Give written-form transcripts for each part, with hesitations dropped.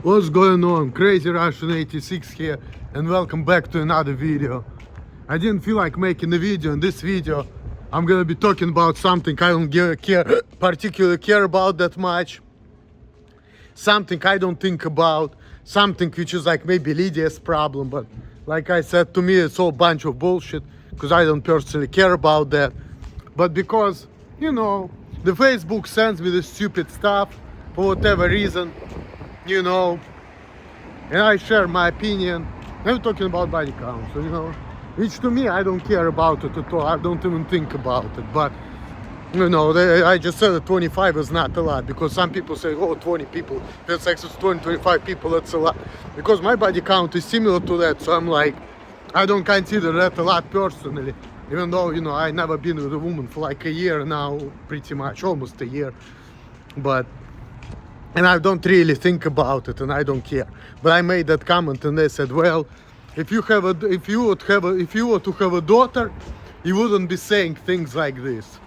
What's going on? Crazy Russian 86 here, and welcome back to another video. I didn't feel like making a video. In this video I'm gonna be talking about something I don't particularly care about that much, something I don't think about, something which is like maybe Lydia's problem, but like I said, to me it's all a bunch of bullshit because I don't personally care about that. But because, the Facebook sends me this stupid stuff for whatever reason, and I share my opinion. I'm talking about body count, so which to me I don't care about it at all. I don't even think about it. But I just said that 25 is not a lot, because some people say, oh, 20 people, that's sex with 25 people, that's a lot. Because my body count is similar to that, so I'm like, I don't consider that a lot personally. Even though, I never been with a woman for like a year now, pretty much, almost a year. And I don't really think about it, and I don't care. But I made that comment, and they said, well, if you were to have a daughter, you wouldn't be saying things like this.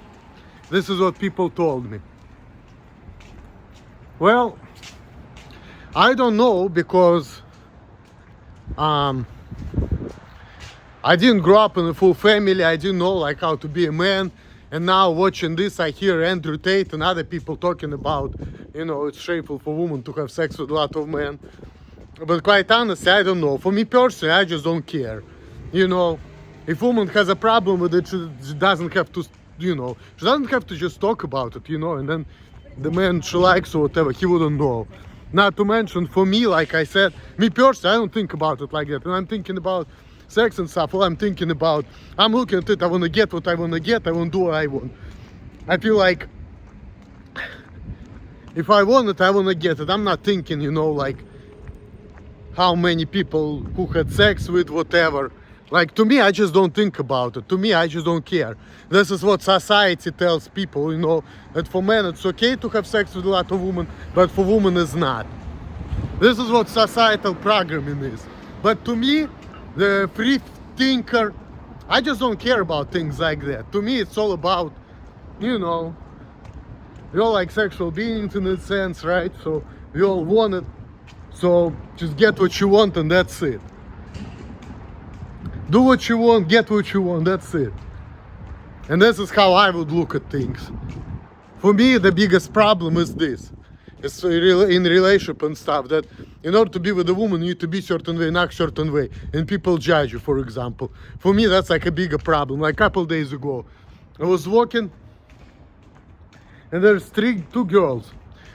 This is what people told me. Well, I don't know, because I didn't grow up in a full family. I didn't know like how to be a man. And now watching this, I hear Andrew Tate and other people talking about, it's shameful for women to have sex with a lot of men. But quite honestly, I don't know. For me personally, I just don't care. If a woman has a problem with it, she doesn't have to, she doesn't have to just talk about it, and then the man she likes or whatever, he wouldn't know. Not to mention, for me, like I said, me personally, I don't think about it like that. When I'm thinking about sex and stuff, I'm thinking about, I'm looking at it, I want to get what I want to get, I want to do what I want. I feel like if I want it, I want to get it. I'm not thinking, like how many people who had sex with whatever. Like, to me, I just don't think about it. To me, I just don't care. This is what society tells people, that for men it's okay to have sex with a lot of women, but for women it's not. This is what societal programming is. But to me, the free thinker, I just don't care about things like that. To me, it's all about, we're all like sexual beings in a sense, right? So we all want it. So just get what you want, and that's it. Do what you want, get what you want, that's it. And this is how I would look at things. For me, the biggest problem is this. It's in relationship and stuff, that in order to be with a woman, you need to be certain way, not certain way. And people judge you, for example. For me, that's like a bigger problem. Like a couple days ago, I was walking, and there's two girls,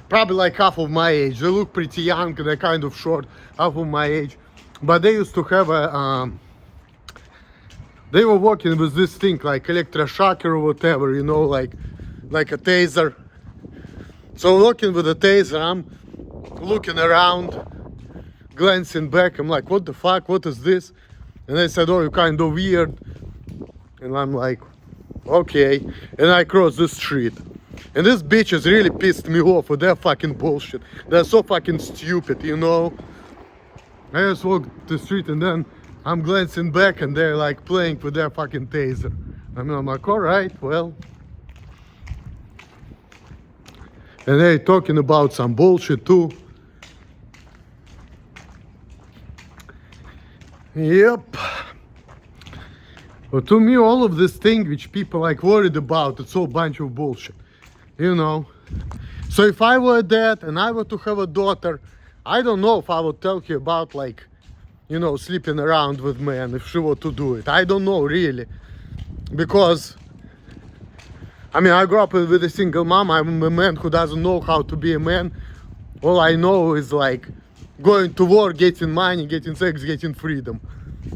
probably like half of my age. They look pretty young, they're kind of short, half of my age. But they used to have they were walking with this thing, like electroshocker or whatever, like a taser. So walking with a taser, I'm looking around, glancing back. I'm like, what the fuck? What is this? And they said, oh, you're kind of weird. And I'm like, okay. And I cross the street. And these bitches really pissed me off with their fucking bullshit. They're so fucking stupid, I just walked the street, and then I'm glancing back, and they're like playing with their fucking taser. I'm like, all right, well. And they're talking about some bullshit too. Yep. But to me, all of this thing which people like worried about, it's all a bunch of bullshit. So if I were that and I were to have a daughter, I don't know if I would tell her about like, sleeping around with men, if she were to do it. I don't know really. Because I grew up with a single mom. I'm a man who doesn't know how to be a man. All I know is like going to work, getting money, getting sex, getting freedom.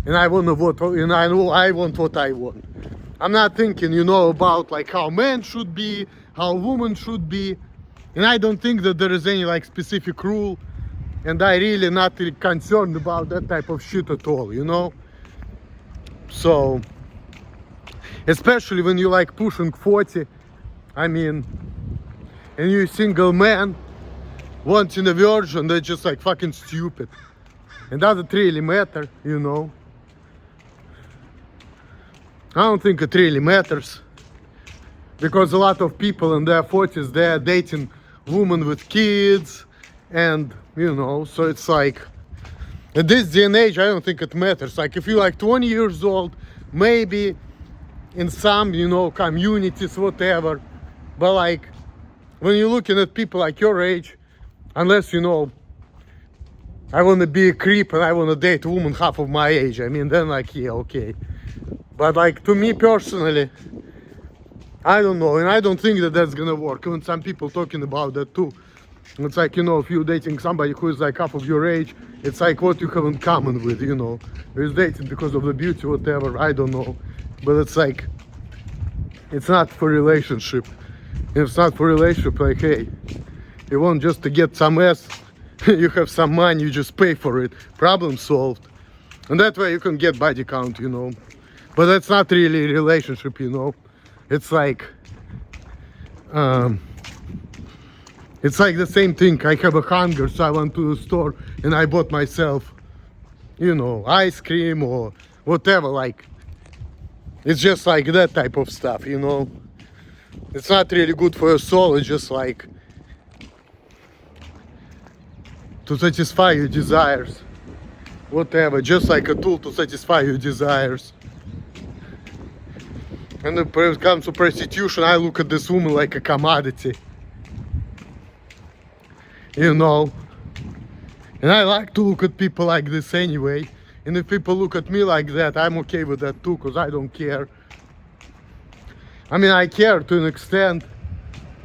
And I want what I want what I want. I'm not thinking, about like how men should be, how women should be. And I don't think that there is any like specific rule. And I really not really concerned about that type of shit at all, So, especially when you like pushing 40, and you're a single man, wanting a virgin, they're just like fucking stupid. It doesn't really matter, I don't think it really matters. Because a lot of people in their 40s, they're dating women with kids, And you know, so it's like at this day and age I don't think it matters. Like if you're like 20 years old, maybe in some, you know, communities, whatever, but like when you're looking at people like your age, unless, you know, I want to be a creep and I want to date a woman half of my age, I mean, then like, yeah, okay. But like to me personally, I don't know, and I don't think that that's gonna work. Even some people talking about that too. It's like, you know, if you're dating somebody who is like half of your age, it's like what you have in common with, you know. You're dating because of the beauty, whatever, I don't know. But it's like, it's not for relationship. If it's not for relationship, like, hey, you want just to get some ass, you have some money, you just pay for it. Problem solved. And that way you can get body count, you know. But that's not really a relationship, you know. It's like the same thing. I have a hunger, so I went to the store and I bought myself, you know, ice cream or whatever. Like, it's just like that type of stuff, you know. It's not really good for your soul. It's just like to satisfy your desires, whatever. Just like a tool to satisfy your desires. And when it comes to prostitution, I look at this woman like a commodity, you know. And I like to look at people like this anyway. And if people look at me like that, I'm okay with that too, because I don't care. I mean, I care to an extent.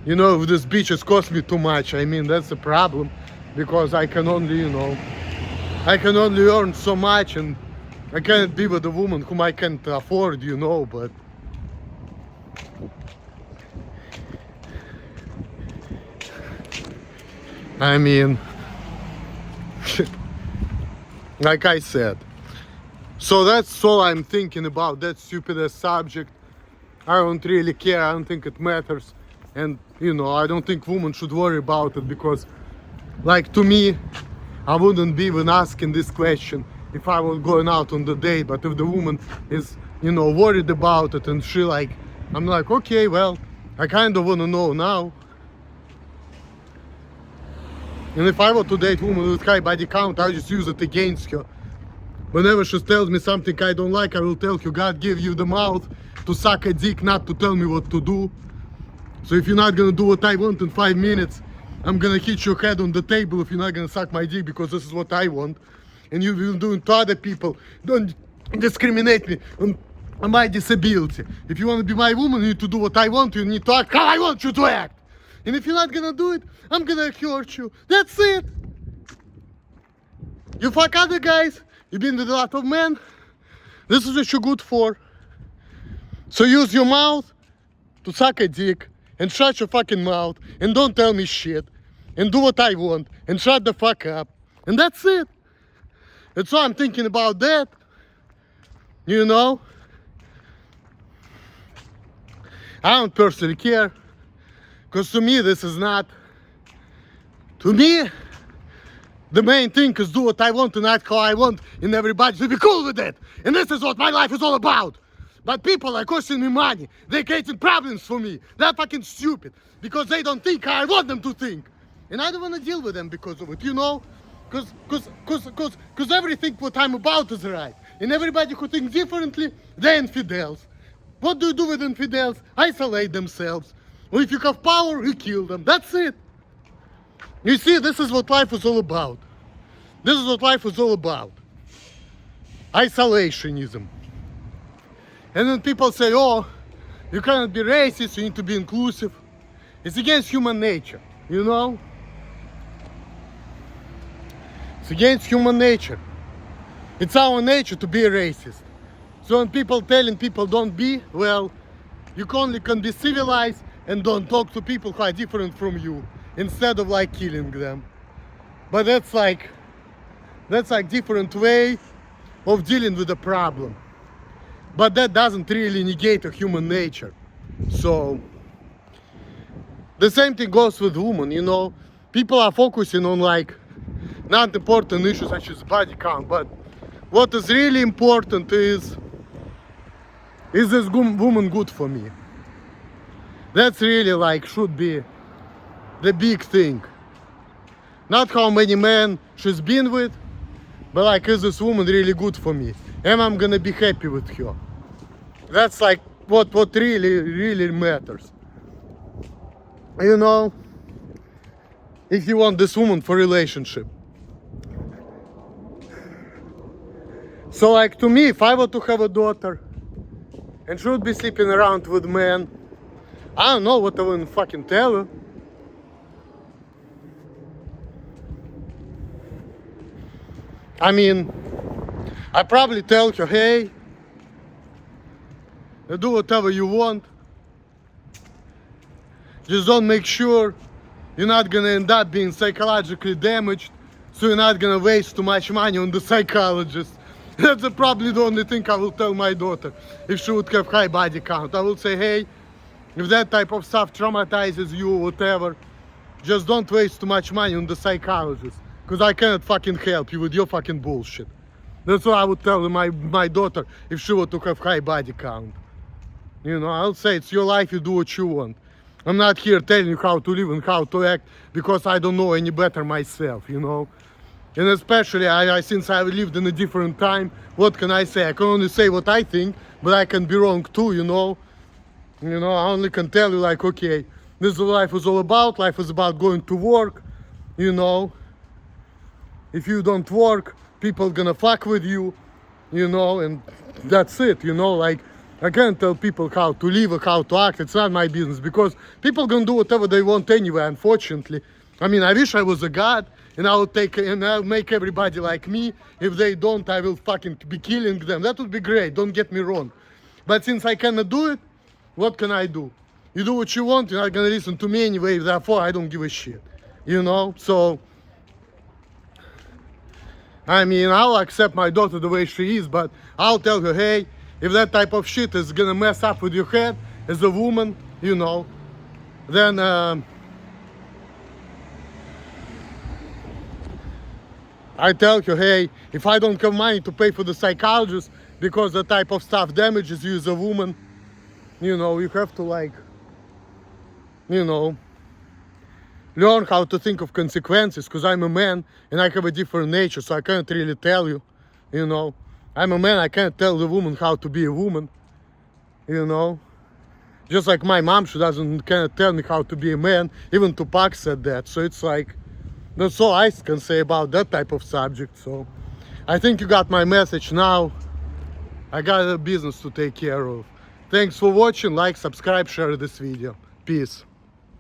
You know, if this bitches cost me too much, I mean, that's the problem. Because I can only, you know, I can only earn so much, and I can't be with a woman whom I can't afford, you know, but I mean, like I said, so that's all I'm thinking about, that stupidest subject. I don't really care, I don't think it matters. And, you know, I don't think women should worry about it, because, like, to me, I wouldn't be even asking this question if I was going out on the date. But if the woman is, you know, worried about it and she like, I'm like, okay, well, I kind of want to know now. And if I were to date a woman with high body count, I'll just use it against her. Whenever she tells me something I don't like, I will tell her, God give you the mouth to suck a dick, not to tell me what to do. So if you're not gonna do what I want in 5 minutes, I'm gonna hit your head on the table if you're not gonna suck my dick, because this is what I want. And you will do it to other people. Don't discriminate me on my disability. If you want to be my woman, you need to do what I want. You need to act how I want you to act. And if you're not gonna do it, I'm gonna hurt you. That's it. You fuck other guys, you've been with a lot of men. This is what you're good for. So use your mouth to suck a dick, and shut your fucking mouth, and don't tell me shit, and do what I want, and shut the fuck up. And that's it. And so I'm thinking about that, you know. I don't personally care. Because to me, this is not, to me, the main thing is do what I want and act how I want, and everybody should be cool with it. And this is what my life is all about. But people are costing me money. They're creating problems for me. They're fucking stupid. Because they don't think how I want them to think. And I don't want to deal with them because of it, you know? Because everything what I'm about is right. And everybody who thinks differently, they're infidels. What do you do with infidels? Isolate themselves. Or if you have power, you kill them. That's it. You see, this is what life is all about. This is what life is all about. Isolationism. And then people say, oh, you cannot be racist, you need to be inclusive. It's against human nature, you know? It's against human nature. It's our nature to be a racist. So when people telling people don't be, well, you only can be civilized and don't talk to people who are different from you, instead of like killing them. But that's like different way of dealing with the problem. But that doesn't really negate a human nature. So the same thing goes with women, you know. People are focusing on like not important issues such as body count, but what is really important is this woman good for me? That's really like should be the big thing. Not how many men she's been with, but like, is this woman really good for me? Am I gonna be happy with her? That's like what really matters. You know, if you want this woman for relationship. So like, to me, if I were to have a daughter and she would be sleeping around with men, I don't know what I would fucking tell her. I mean, I probably tell her, hey, do whatever you want. Just don't make sure you're not gonna end up being psychologically damaged, so you're not gonna waste too much money on the psychologist. That's probably the only thing I will tell my daughter if she would have high body count. I will say, hey, if that type of stuff traumatizes you or whatever, just don't waste too much money on the psychologist, because I cannot fucking help you with your fucking bullshit. That's what I would tell my daughter if she were to have high body count. You know, I'll say, it's your life, you do what you want. I'm not here telling you how to live and how to act, because I don't know any better myself, you know. And especially, since I've lived in a different time, what can I say? I can only say what I think, but I can be wrong too, you know. You know, I only can tell you like, okay, this is what life is all about. Life is about going to work, you know. If you don't work, people gonna fuck with you, you know, and that's it, you know. Like, I can't tell people how to live or how to act. It's not my business, because people gonna do whatever they want anyway, unfortunately. I mean, I wish I was a god and I'll make everybody like me. If they don't, I will fucking be killing them. That would be great, don't get me wrong. But since I cannot do it, what can I do? You do what you want, you're not gonna listen to me anyway, therefore I don't give a shit. You know, so I mean, I'll accept my daughter the way she is, but I'll tell her, hey, if that type of shit is gonna mess up with your head as a woman, you know, then I tell her, hey, if I don't have money to pay for the psychologist because the type of stuff damages you as a woman, you know, you have to, like, you know, learn how to think of consequences, because I'm a man and I have a different nature, so I can't really tell you, you know. I'm a man, I can't tell the woman how to be a woman, you know. Just like my mom, she cannot tell me how to be a man. Even Tupac said that. So it's like, that's all I can say about that type of subject. So I think you got my message now. I got a business to take care of. Thanks for watching. Like, subscribe, share this video. Peace.